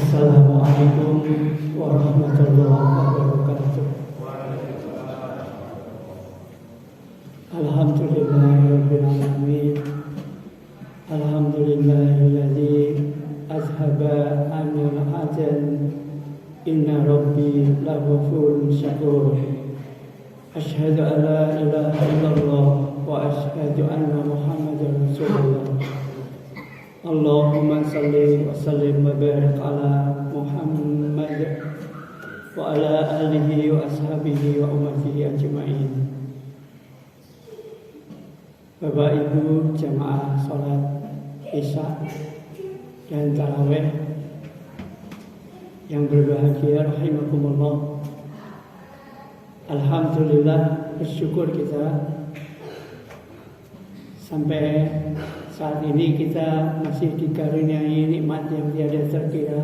Assalamualaikum warahmatullahi wabarakatuh. Alhamdulillahirabbil alamin. Alhamdulillahilladzi azhaba 'anil hazan. Inna rabbi laghafurun syakur. Asyhadu an la ilaha illallah wa asyhadu anna Muhammadar Rasulullah. Allahumma salli wa sallim wa barik ala Muhammad wa ala alihi wa ashabihi wa ummatihi ajma'in. Bapak Ibu jamaah salat Isya dan tarawih yang berbahagia rahimakumullah. Alhamdulillah, bersyukur kita sampai saat ini kita masih dikaruniai nikmat yang tiada terkira,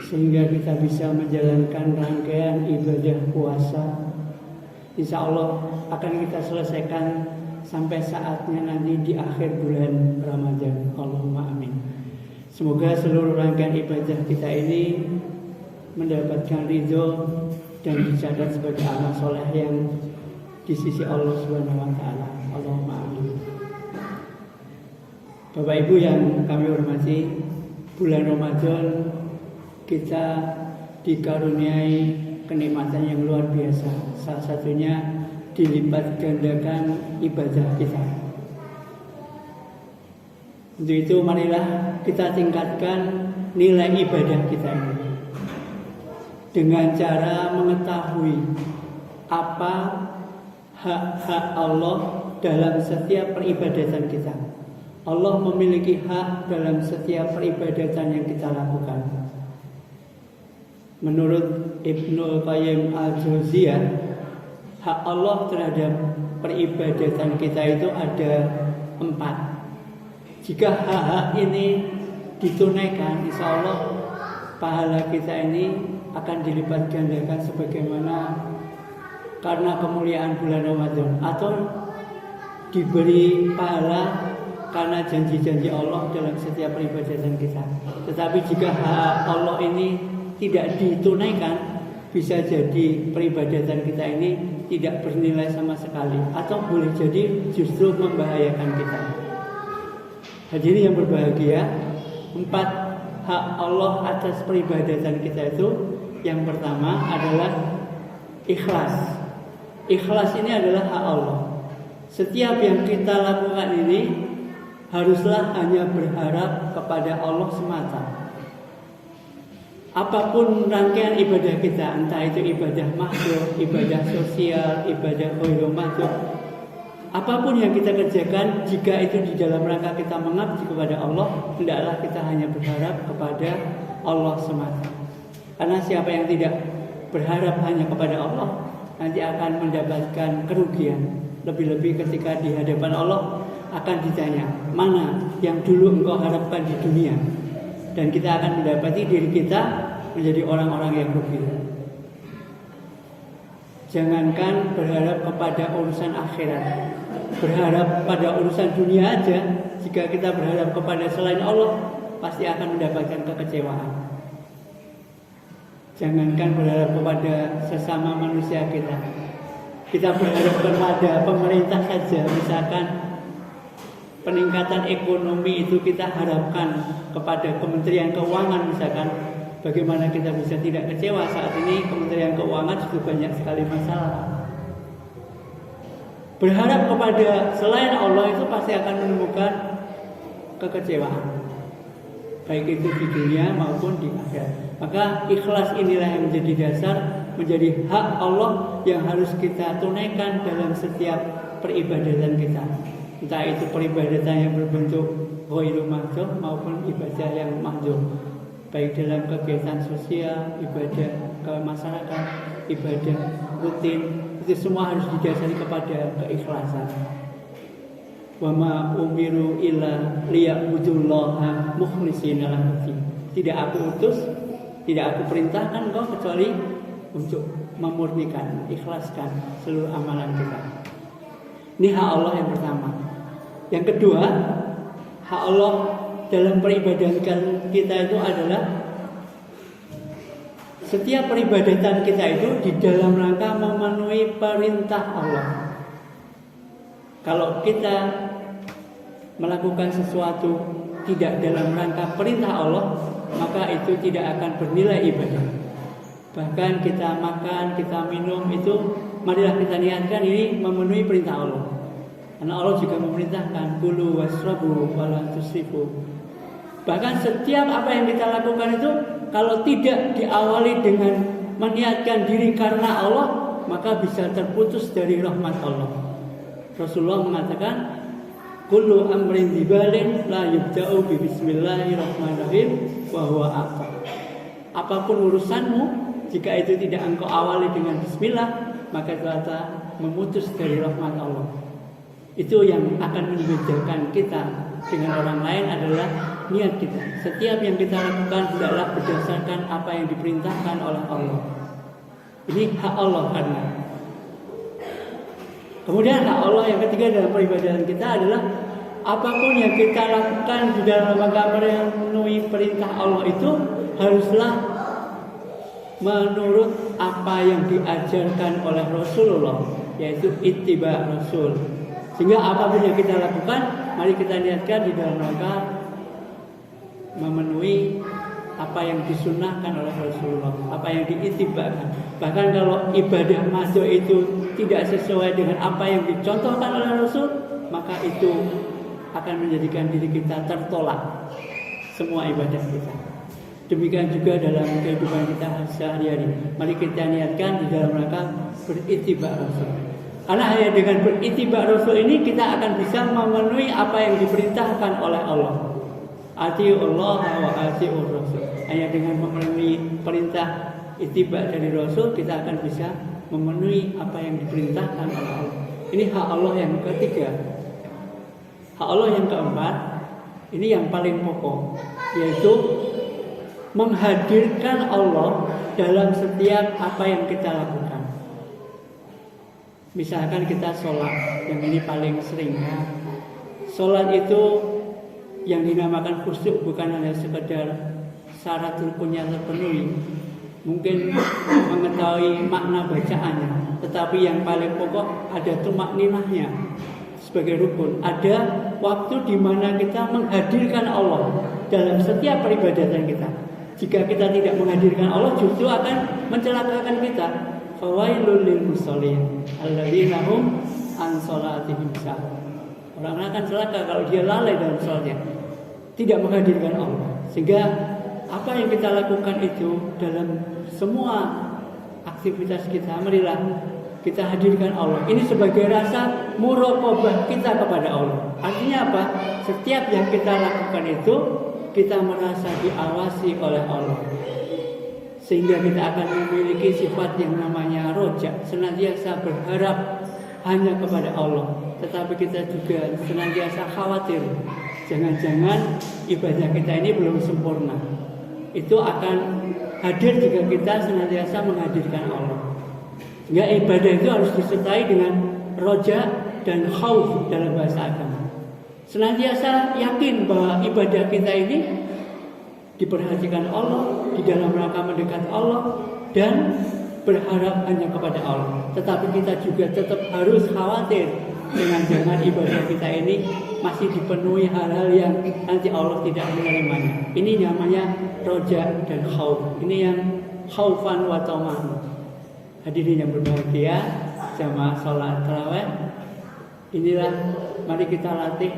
sehingga kita bisa menjalankan rangkaian ibadah puasa. Insya Allah akan kita selesaikan sampai saatnya nanti di akhir bulan Ramadan. Allahumma amin. Semoga seluruh rangkaian ibadah kita ini mendapatkan ridho dan dicatat sebagai amal soleh yang di sisi Allah Subhanahu wa taala. Allahumma amin. Bapak Ibu yang kami hormati, bulan Ramadan kita dikaruniai kenikmatan yang luar biasa. Salah satunya dilipat gandakan ibadah kita. Untuk itu marilah kita tingkatkan nilai ibadah kita ini dengan cara mengetahui apa hak-hak Allah dalam setiap peribadatan kita. Allah memiliki hak dalam setiap peribadatan yang kita lakukan. Menurut Ibnu Qayyim al-Jauziyah, hak Allah terhadap peribadatan kita itu ada 4. Jika hak-hak ini ditunaikan, insya Allah pahala kita ini akan dilipat gandakan sebagaimana karena kemuliaan bulan Ramadan, atau diberi pahala karena janji-janji Allah dalam setiap peribadatan kita. Tetapi jika hak Allah ini tidak ditunaikan, bisa jadi peribadatan kita ini tidak bernilai sama sekali, atau boleh jadi justru membahayakan kita. Hadirin yang berbahagia, 4 hak Allah atas peribadatan kita itu, yang pertama adalah ikhlas. Ikhlas ini adalah hak Allah. Setiap yang kita lakukan ini haruslah hanya berharap kepada Allah semata. Apapun rangkaian ibadah kita, entah itu ibadah makhluk, ibadah sosial, ibadah ghairu makhluk, apapun yang kita kerjakan, jika itu di dalam rangka kita mengabdi kepada Allah, hendaklah kita hanya berharap kepada Allah semata. Karena siapa yang tidak berharap hanya kepada Allah, nanti akan mendapatkan kerugian. Lebih-lebih ketika di hadapan Allah akan ditanya, mana yang dulu engkau harapkan di dunia? Dan kita akan mendapati diri kita menjadi orang-orang yang rugi. Jangankan berharap kepada urusan akhirat, berharap pada urusan dunia aja, jika kita berharap kepada selain Allah, pasti akan mendapatkan kekecewaan. Jangankan berharap kepada sesama manusia kita, kita berharap kepada pemerintah saja, misalkan peningkatan ekonomi itu kita harapkan kepada Kementerian Keuangan misalkan, bagaimana kita bisa tidak kecewa saat ini Kementerian Keuangan sudah banyak sekali masalah. Berharap kepada selain Allah itu pasti akan menemukan kekecewaan, baik itu di dunia maupun di akhirat. Maka ikhlas inilah yang menjadi dasar, menjadi hak Allah yang harus kita tunaikan dalam setiap peribadatan kita. Entah itu peribadatan yang berbentuk ghairu makhluk maupun ibadah yang makhluk, baik dalam kegiatan sosial, ibadah ke masyarakat, ibadah rutin, itu semua harus didasari kepada keikhlasan. Wa ma umiru illa liya'budullaha mukhlishina lahu-d-din. Tidak aku utus, tidak aku perintahkan kau kecuali untuk memurnikan, ikhlaskan seluruh amalan kita. Ini hak Allah yang pertama. Yang kedua, hak Allah dalam peribadatan kita itu adalah setiap peribadatan kita itu di dalam rangka memenuhi perintah Allah. Kalau kita melakukan sesuatu tidak dalam rangka perintah Allah, maka itu tidak akan bernilai ibadah. Bahkan kita makan, kita minum itu, marilah kita niatkan ini memenuhi perintah Allah. Karena Allah juga memerintahkan kulu wasrabu wala tusrifu. Bahkan setiap apa yang kita lakukan itu kalau tidak diawali dengan meniatkan diri karena Allah, maka bisa terputus dari rahmat Allah. Rasulullah mengatakan, kullu amrin dibalin la yubda'u bi bismillahirrahmanirrahim wa huwa aqta. Apapun urusanmu, jika itu tidak engkau awali dengan bismillah, maka ternyata memutus dari rahmat Allah. Itu yang akan membedakan kita dengan orang lain adalah niat kita. Setiap yang kita lakukan hendaklah berdasarkan apa yang diperintahkan oleh Allah. Ini hak Allah karena. Kemudian hak Allah yang ketiga dalam peribadatan kita adalah apapun yang kita lakukan di dalam rangka memenuhi perintah Allah itu haruslah menurut apa yang diajarkan oleh Rasulullah, yaitu ittiba Rasul. Sehingga apapun yang kita lakukan, mari kita niatkan di dalam rangka memenuhi apa yang disunahkan oleh Rasulullah, apa yang diittibakan. Bahkan kalau ibadah masuk itu tidak sesuai dengan apa yang dicontohkan oleh Rasul, maka itu akan menjadikan diri kita tertolak semua ibadah kita. Demikian juga dalam kehidupan kita sehari-hari. Mari kita niatkan di dalam rangka berittiba Rasul. Karena hanya dengan berittiba Rasul ini kita akan bisa memenuhi apa yang diperintahkan oleh Allah. Atiullah wa atiur Rasul. Hanya dengan memenuhi perintah ittiba dari Rasul, kita akan bisa memenuhi apa yang diperintahkan oleh Allah. Ini hak Allah yang ketiga. Hak Allah yang keempat, ini yang paling pokok, yaitu menghadirkan Allah dalam setiap apa yang kita lakukan. Misalkan kita sholat, yang ini paling sering ya. Sholat itu yang dinamakan khusyuk bukan hanya sekedar syarat rukunnya terpenuhi, mungkin mengetahui makna bacaannya, tetapi yang paling pokok ada tumakninahnya sebagai rukun. Ada waktu di mana kita menghadirkan Allah dalam setiap peribadatan kita. Jika kita tidak menghadirkan Allah, justru akan mencelakakan kita. Fawailul lil musallin alladzina hum an salatihim sahun. Orang akan celaka kalau dia lalai dalam salatnya, tidak menghadirkan Allah. Sehingga apa yang kita lakukan itu dalam semua aktivitas kita, marilah kita hadirkan Allah. Ini sebagai rasa muraqabah kita kepada Allah. Artinya apa? Setiap yang kita lakukan itu kita merasa diawasi oleh Allah. Sehingga kita akan memiliki sifat yang namanya roja, senantiasa berharap hanya kepada Allah. Tetapi kita juga senantiasa khawatir, jangan-jangan ibadah kita ini belum sempurna. Itu akan hadir jika kita senantiasa menghadirkan Allah. Sehingga ibadah itu harus disertai dengan roja dan khauf dalam bahasa agama. Senantiasa yakin bahwa ibadah kita ini diperhatikan Allah, di dalam rangka mendekat Allah, dan berharap hanya kepada Allah. Tetapi kita juga tetap harus khawatir jangan ibadah kita ini masih dipenuhi hal-hal yang nanti Allah tidak menerimanya. Ini namanya roja dan khauf. Ini yang khaufan wa tama'an. Hadirin yang berbahagia, jamaah sholat tarawih, inilah mari kita latih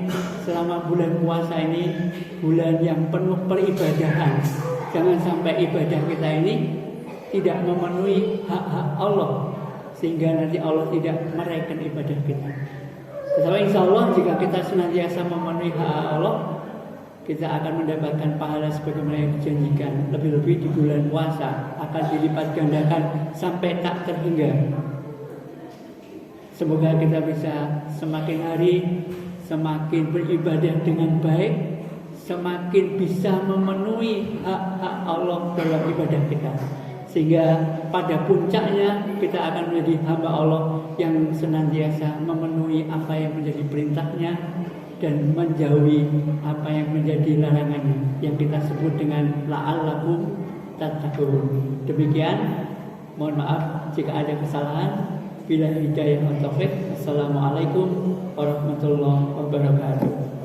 selama bulan puasa ini, bulan yang penuh peribadahan. Jangan sampai ibadah kita ini tidak memenuhi hak-hak Allah, sehingga nanti Allah tidak meraikan ibadah kita. Tetapi insya Allah jika kita senantiasa memenuhi hak Allah, kita akan mendapatkan pahala sebagaimana yang dijanjikan. Lebih-lebih di bulan puasa akan dilipat gandakan sampai tak terhingga. Semoga kita bisa semakin hari semakin beribadah dengan baik, semakin bisa memenuhi hak-hak Allah dalam ibadah kita. Sehingga pada puncaknya kita akan menjadi hamba Allah yang senantiasa memenuhi apa yang menjadi perintahnya dan menjauhi apa yang menjadi larangannya, yang kita sebut dengan la'allakum tattaqun. Demikian, mohon maaf jika ada kesalahan. Bila hidayah wa taufik. Assalamualaikum warahmatullahi wabarakatuh.